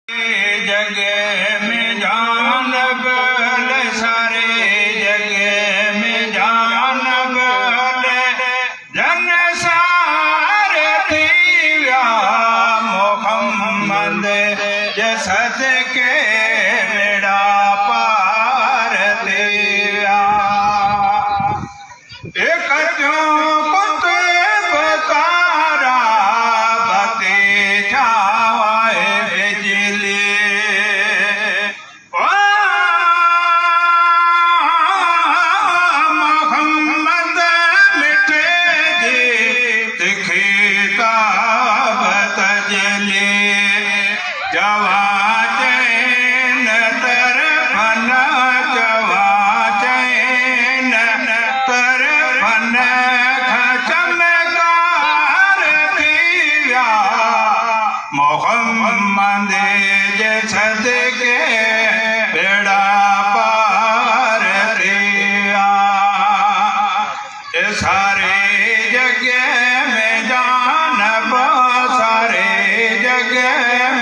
जग में जान बल सारे जग में जान बल जन सारे दिव्या मोहम्मद जसद के बेड़ा पार दिया एक मोहम्मद जसद के बेड़ा पार दिया सारे जग में जानब सारे जग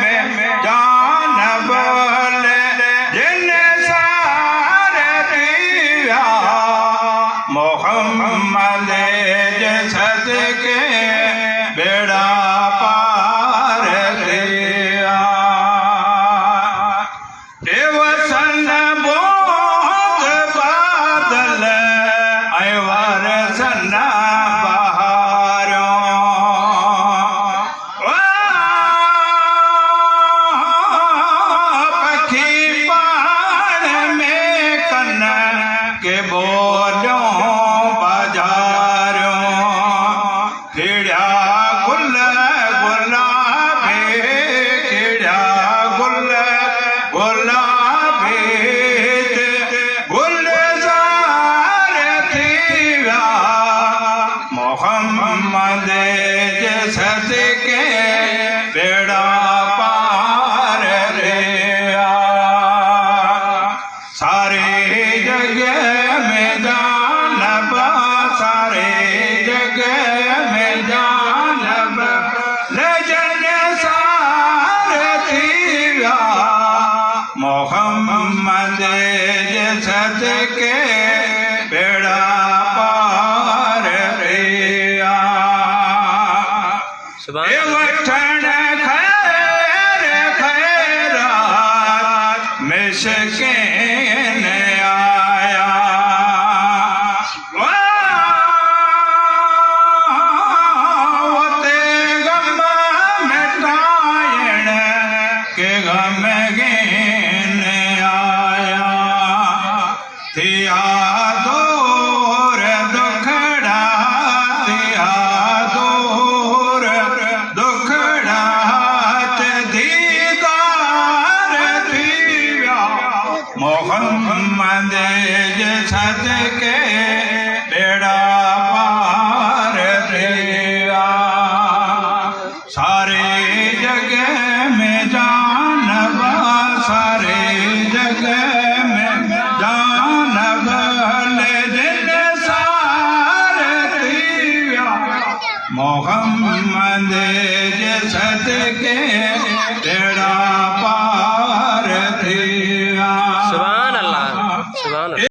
में जानब जिन सारे दिया मोहम्मद जसद के बेड़ा के बोलो बाजारों खिड़ा गुल गुलाबी खिड़ा गुल गुलाबी गुलजार दिया मोहम्मद जसद के बेड़ा पार दिया सारे जग में जानब सारे जग में जानब लजन सारे दिया मोहम्मद जसद के बेड़ा पार दिया खैर खैरात मिशकिन आया वते गम मिटायण के गम गिन आया थिया दूर दुखड़ा थिया दूर दुखड़ा दीदार दिया मोहम्मद जसद के बेड़ा पार दिया सारे जग में जानब सारे जग में जानब जिन सार दिया मोहम्मद जसद के बेड़ा